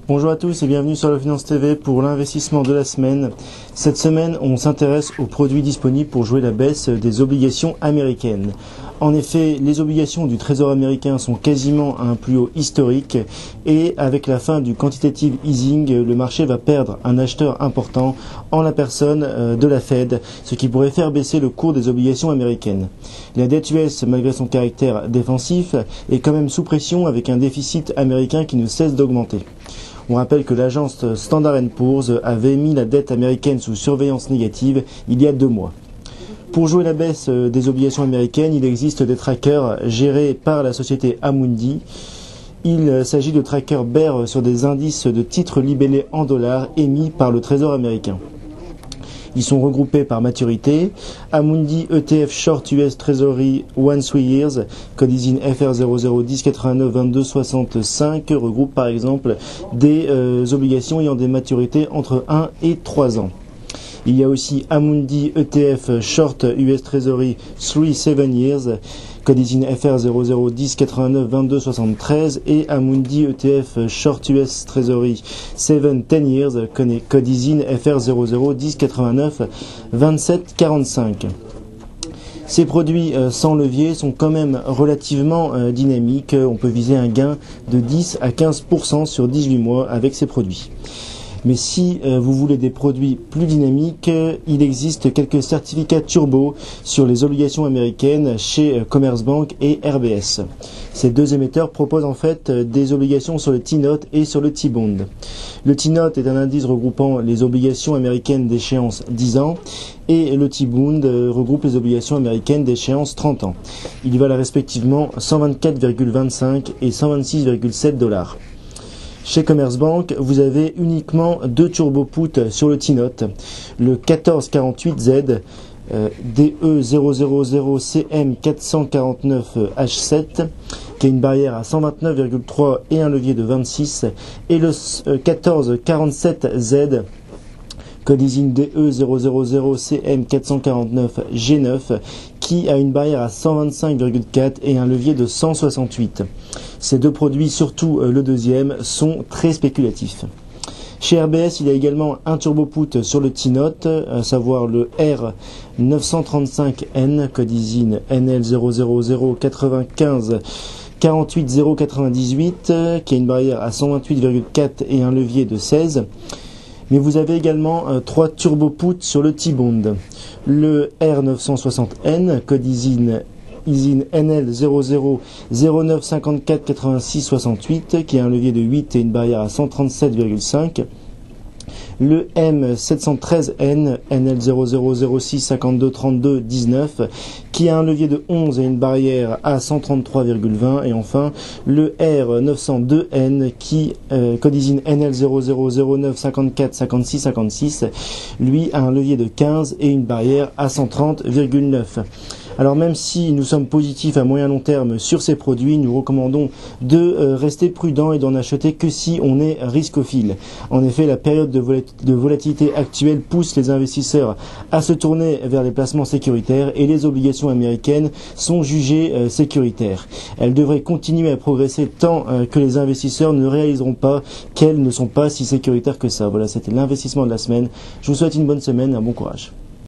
Bonjour à tous et bienvenue sur la Finance TV pour l'investissement de la semaine. Cette semaine, on s'intéresse aux produits disponibles pour jouer la baisse des obligations américaines. En effet, les obligations du Trésor américain sont quasiment à un plus haut historique et avec la fin du quantitative easing, le marché va perdre un acheteur important en la personne de la Fed, ce qui pourrait faire baisser le cours des obligations américaines. La dette US, malgré son caractère défensif, est quand même sous pression avec un déficit américain qui ne cesse d'augmenter. On rappelle que l'agence Standard & Poor's avait mis la dette américaine sous surveillance négative il y a 2 mois. Pour jouer la baisse des obligations américaines, il existe des trackers gérés par la société Amundi. Il s'agit de trackers bear sur des indices de titres libellés en dollars émis par le Trésor américain. Ils sont regroupés par maturité. Amundi ETF Short US Treasury 1-3 Years, code ISIN FR 001089 2265, regroupe par exemple des obligations ayant des maturités entre 1 et 3 ans. Il y a aussi Amundi ETF Short US Treasury 3-7 Years, code ISIN FR 001089 2273 et Amundi ETF Short US Treasury 7-10 Years, code ISIN FR 001089 2745. Ces produits sans levier sont quand même relativement dynamiques. On peut viser un gain de 10 à 15% sur 18 mois avec ces produits. Mais si vous voulez des produits plus dynamiques, il existe quelques certificats turbo sur les obligations américaines chez Commerzbank et RBS. Ces deux émetteurs proposent en fait des obligations sur le T-Note et sur le T-Bond. Le T-Note est un indice regroupant les obligations américaines d'échéance 10 ans et le T-Bond regroupe les obligations américaines d'échéance 30 ans. Ils valent respectivement 124,25 et 126,7 $. Chez Commerzbank, vous avez uniquement 2 turbo puts sur le T-Note, le 1448Z DE000CM449H7 qui a une barrière à 129,3 et un levier de 26 et le 1447Z code ISIN DE000CM449G9 qui a une barrière à 125,4 et un levier de 168. Ces deux produits, surtout le deuxième, sont très spéculatifs. Chez RBS, il y a également un turbo put sur le T-Note, à savoir le R935N, code ISIN NL00095 48098, qui a une barrière à 128,4 et un levier de 16. Mais vous avez également 3 turbo puts sur le T-Bond. Le R960N, code ISIN NL0009548668, qui a un levier de 8 et une barrière à 137,5. Le M713N NL0006523219 qui a un levier de 11 et une barrière à 133,20 et enfin le R902N qui code ISIN NL0009545656 lui a un levier de 15 et une barrière à 130,9. Alors même si nous sommes positifs à moyen long terme sur ces produits, nous recommandons de rester prudent et d'en acheter que si on est riscophile. En effet, la période de volatilité actuelle pousse les investisseurs à se tourner vers les placements sécuritaires et les obligations américaines sont jugées sécuritaires. Elles devraient continuer à progresser tant que les investisseurs ne réaliseront pas qu'elles ne sont pas si sécuritaires que ça. Voilà, c'était l'investissement de la semaine. Je vous souhaite une bonne semaine et un bon courage.